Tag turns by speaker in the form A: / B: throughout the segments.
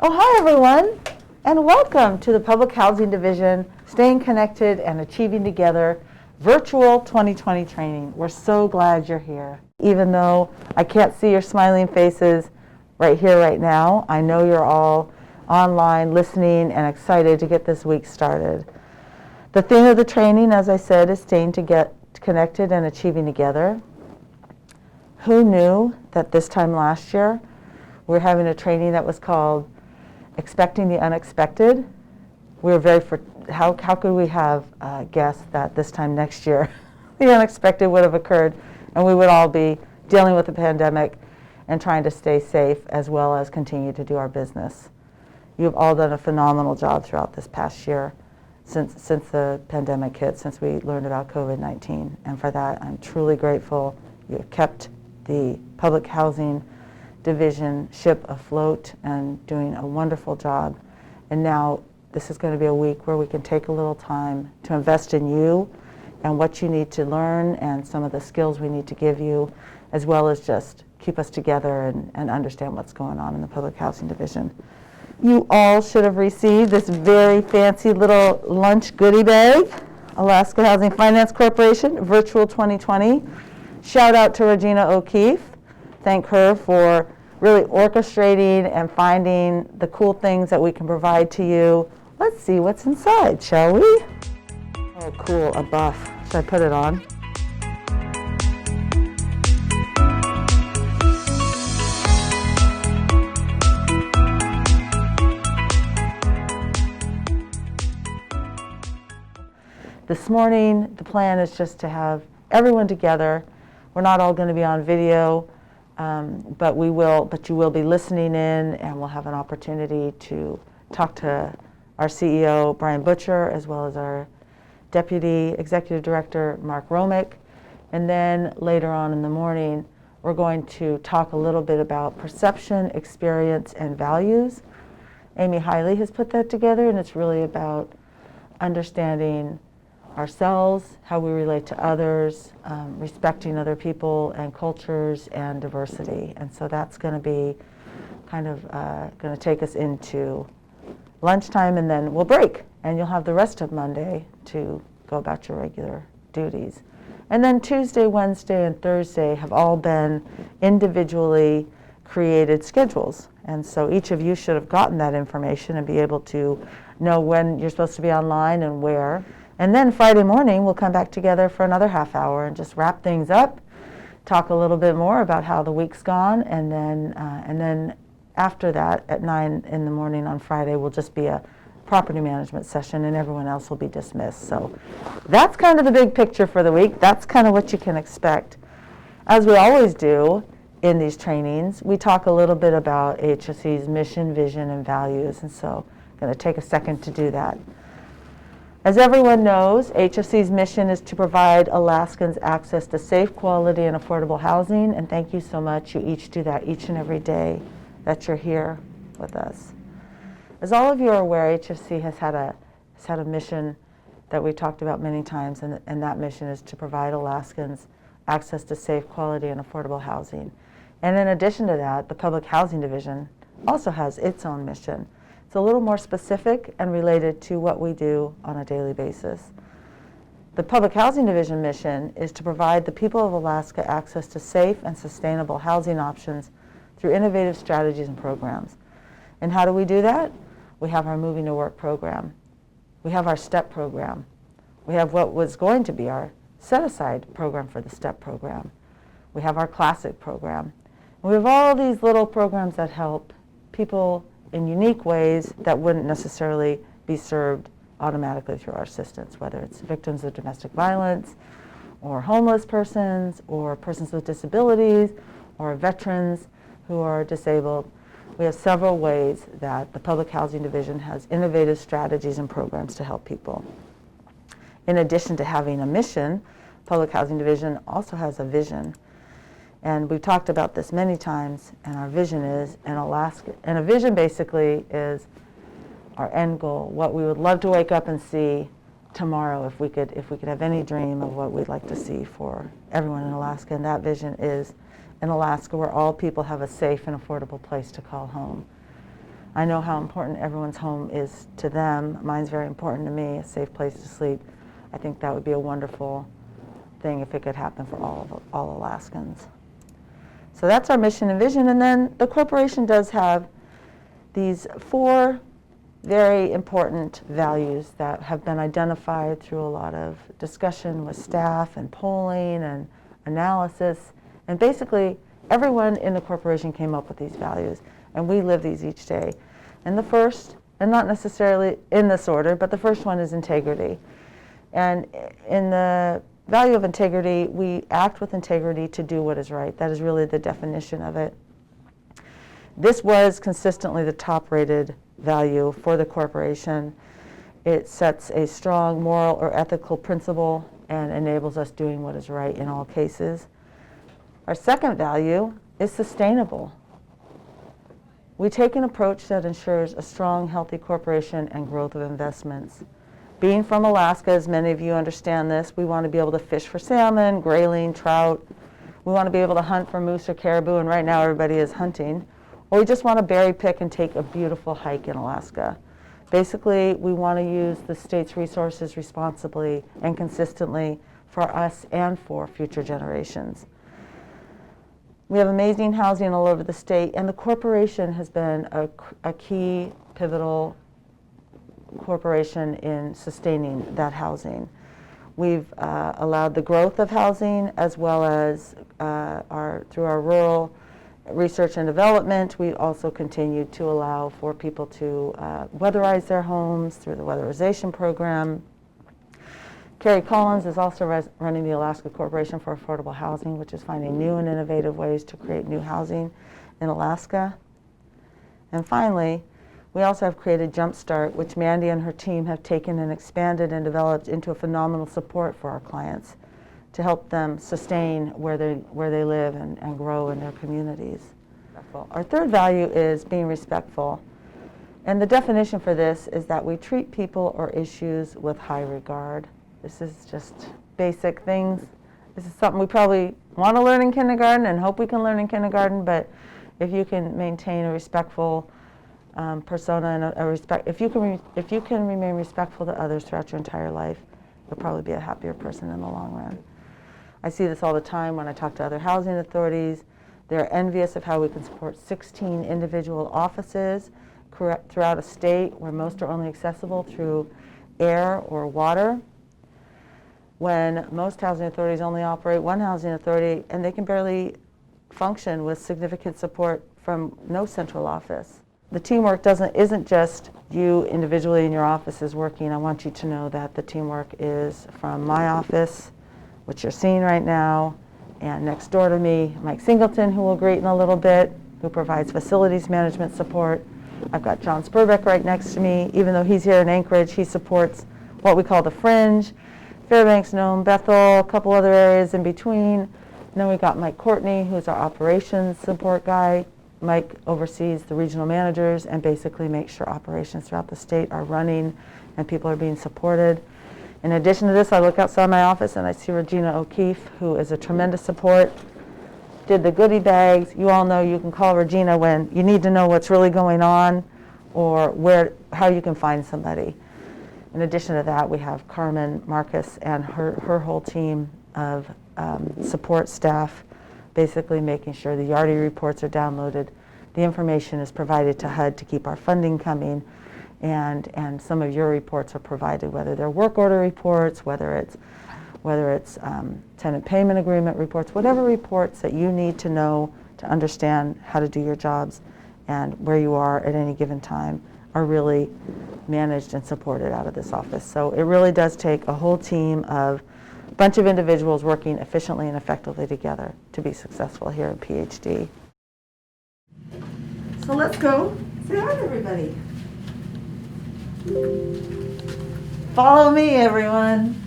A: Oh, hi everyone, and welcome to the Public Housing Division Staying Connected and Achieving Together Virtual 2020 Training. We're so glad you're here. Even though I can't see your smiling faces right here, right now, I know you're all online listening and excited to get this week started. The theme of the training, as I said, is Staying Connected and Achieving Together. Who knew that this time last year we're having a training that was called Expecting the Unexpected? We were how could we have guessed that this time next year the unexpected would have occurred and we would all be dealing with the pandemic and trying to stay safe as well as continue to do our business. You've all done a phenomenal job throughout this past year since the pandemic hit, since we learned about COVID-19, and for that I'm truly grateful. You've kept the public housing division ship afloat and doing a wonderful job. And now this is going to be a week where we can take a little time to invest in you and what you need to learn and some of the skills we need to give you, as well as just keep us together and understand what's going on in the public housing division. You all should have received this very fancy little lunch goodie bag, Alaska Housing Finance Corporation, Virtual 2020. Shout out to Regina O'Keefe. Thank her for really orchestrating and finding the cool things that we can provide to you. Let's see what's inside, shall we? Oh, cool, a buff. Should I put it on? This morning, the plan is just to have everyone together. We're not all going to be on video. But you will be listening in, and we'll have an opportunity to talk to our CEO, Brian Butcher, as well as our Deputy Executive Director, Mark Romick. And then later on in the morning, we're going to talk a little bit about perception, experience, and values. Amy Hiley has put that together, and it's really about understanding ourselves, how we relate to others, respecting other people and cultures and diversity. And so that's going to be kind of going to take us into lunchtime, and then we'll break and you'll have the rest of Monday to go about your regular duties. And then Tuesday, Wednesday, and Thursday have all been individually created schedules. And so each of you should have gotten that information and be able to know when you're supposed to be online and where. And then Friday morning, we'll come back together for another half hour and just wrap things up, talk a little bit more about how the week's gone, and then after that, at 9 in the morning on Friday, will just be a property management session, and everyone else will be dismissed. So that's kind of the big picture for the week. That's kind of what you can expect. As we always do in these trainings, we talk a little bit about HSC's mission, vision, and values, and so I'm going to take a second to do that. As everyone knows, HFC's mission is to provide Alaskans access to safe, quality, and affordable housing, and thank you so much. You each do that each and every day that you're here with us. As all of you are aware, HFC has had a mission that we've talked about many times, and that mission is to provide Alaskans access to safe, quality, and affordable housing. And in addition to that, the Public Housing Division also has its own mission. It's a little more specific and related to what we do on a daily basis. The Public Housing Division mission is to provide the people of Alaska access to safe and sustainable housing options through innovative strategies and programs. And how do we do that? We have our Moving to Work program. We have our STEP program. We have what was going to be our set-aside program for the STEP program. We have our Classic program. And we have all these little programs that help people in unique ways that wouldn't necessarily be served automatically through our assistance, whether it's victims of domestic violence, or homeless persons, or persons with disabilities, or veterans who are disabled. We have several ways that the Public Housing Division has innovative strategies and programs to help people. In addition to having a mission, Public Housing Division also has a vision. And we've talked about this many times, and our vision is in Alaska. And a vision basically is our end goal, what we would love to wake up and see tomorrow if we could have any dream of what we'd like to see for everyone in Alaska. And that vision is in Alaska where all people have a safe and affordable place to call home. I know how important everyone's home is to them. Mine's very important to me, a safe place to sleep. I think that would be a wonderful thing if it could happen for all Alaskans. So that's our mission and vision. And then the corporation does have these 4 very important values that have been identified through a lot of discussion with staff and polling and analysis. And basically, everyone in the corporation came up with these values, and we live these each day. And the first, and not necessarily in this order, but the first one is integrity. And in the value of integrity, we act with integrity to do what is right. That is really the definition of it. This was consistently the top-rated value for the corporation. It sets a strong moral or ethical principle and enables us doing what is right in all cases. Our second value is sustainable. We take an approach that ensures a strong, healthy corporation and growth of investments. Being from Alaska, as many of you understand this, we want to be able to fish for salmon, grayling, trout. We want to be able to hunt for moose or caribou, and right now everybody is hunting. Or we just want to berry pick and take a beautiful hike in Alaska. Basically, we want to use the state's resources responsibly and consistently for us and for future generations. We have amazing housing all over the state, and the corporation has been a key, pivotal corporation in sustaining that housing. We've allowed the growth of housing, as well as through our rural research and development. We also continue to allow for people to weatherize their homes through the weatherization program. Carrie Collins is also running the Alaska Corporation for Affordable Housing, which is finding new and innovative ways to create new housing in Alaska. And finally, we also have created Jumpstart, which Mandy and her team have taken and expanded and developed into a phenomenal support for our clients to help them sustain where they live and grow in their communities. Our third value is being respectful. And the definition for this is that we treat people or issues with high regard. This is just basic things. This is something we probably want to learn in kindergarten and hope we can learn in kindergarten, but if you can maintain a respectful persona and if you can remain respectful to others throughout your entire life, you'll probably be a happier person in the long run. I see this all the time when I talk to other housing authorities. They're envious of how we can support 16 individual offices throughout a state where most are only accessible through air or water, when most housing authorities only operate one housing authority, and they can barely function with significant support from no central office. The teamwork isn't just you individually in your offices working. I want you to know that the teamwork is from my office, which you're seeing right now, and next door to me, Mike Singleton, who will greet in a little bit, who provides facilities management support. I've got John Spurbeck right next to me. Even though he's here in Anchorage, he supports what we call the Fringe, Fairbanks, Nome, Bethel, a couple other areas in between. And then we've got Mike Courtney, who's our operations support guy. Mike oversees the regional managers and basically makes sure operations throughout the state are running and people are being supported. In addition to this, I look outside my office and I see Regina O'Keefe, who is a tremendous support. Did the goodie bags. You all know you can call Regina when you need to know what's really going on or how you can find somebody. In addition to that, we have Carmen Marcus and her whole team of support staff, basically making sure the Yardy reports are downloaded. The information is provided to HUD to keep our funding coming, and some of your reports are provided, whether they're work order reports, whether it's tenant payment agreement reports, whatever reports that you need to know to understand how to do your jobs and where you are at any given time are really managed and supported out of this office. So it really does take a whole team of a bunch of individuals working efficiently and effectively together to be successful here at PhD. So let's go say hi to everybody. Follow me, everyone.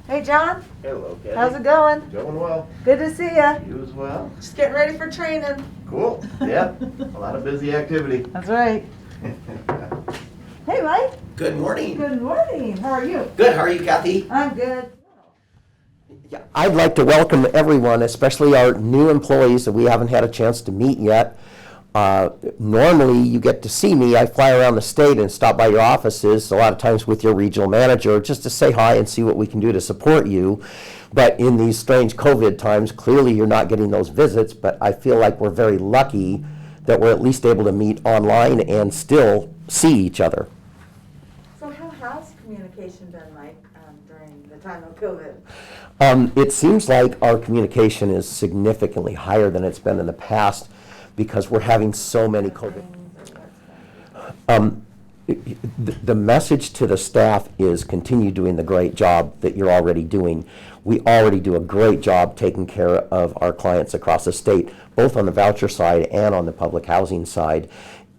A: Hey, John.
B: Hello, Cathy.
A: How's it going?
B: Going well.
A: Good to see ya.
B: You as well.
A: Just getting ready for training.
B: Cool. Yep. A lot of busy activity.
A: That's right. Hey, Mike.
C: Good morning.
A: Good morning. How are you?
C: Good. How are you, Cathy?
A: I'm good.
C: Yeah, I'd like to welcome everyone, especially our new employees that we haven't had a chance to meet yet. Normally, you get to see me. I fly around the state and stop by your offices, a lot of times with your regional manager, just to say hi and see what we can do to support you. But in these strange COVID times, clearly you're not getting those visits, but I feel like we're very lucky that we're at least able to meet online and still see each other.
A: So how has communication been like during the time of COVID?
C: It seems like our communication is significantly higher than it's been in the past because we're having so many COVID. The message to the staff is continue doing the great job that you're already doing. We already do a great job taking care of our clients across the state, both on the voucher side and on the public housing side.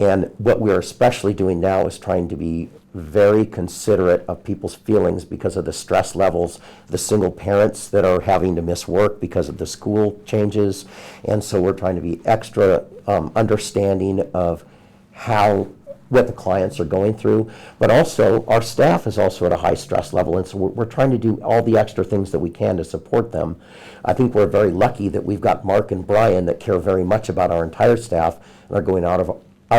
C: And what we're especially doing now is trying to be very considerate of people's feelings because of the stress levels, the single parents that are having to miss work because of the school changes. And so we're trying to be extra understanding of what the clients are going through, but also our staff is also at a high stress level, and so we're trying to do all the extra things that we can to support them. I think we're very lucky that we've got Mark and Brian that care very much about our entire staff and are going out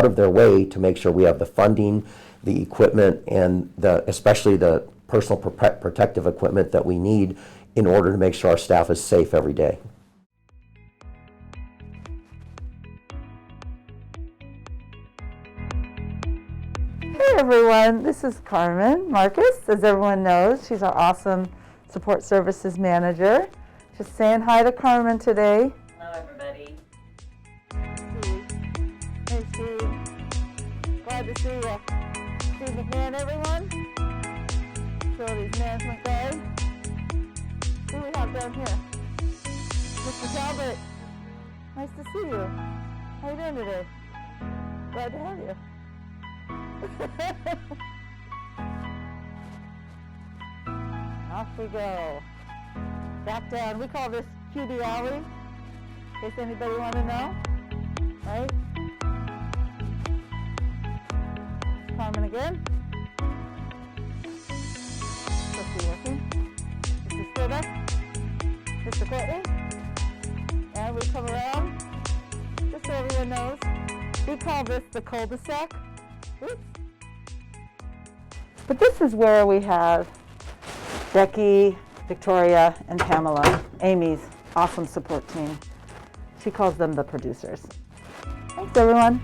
C: of their way to make sure we have the funding, the equipment, and especially the personal protective equipment that we need in order to make sure our staff is safe every day.
A: Hey everyone, this is Carmen Marcus. As everyone knows, she's our awesome support services manager. Just saying hi to Carmen today.
D: Hello, everybody.
A: Hey Steve, glad to see you. Steve McMahon, everyone. Facilities management guy. Who do we have down here? Mr. Talbot. Nice to see you. How you doing today? Glad to have you. Off we go. Back down. We call this QB Alley, in case anybody want to know. Right? Carmen again. Supposed to be working. Mr. Stillbeck. Mr. Courtney. And we come around, just so everyone knows, we call this the cul-de-sac. Oops. But this is where we have Becky, Victoria, and Pamela, Amy's awesome support team. She calls them the producers. Thanks, everyone.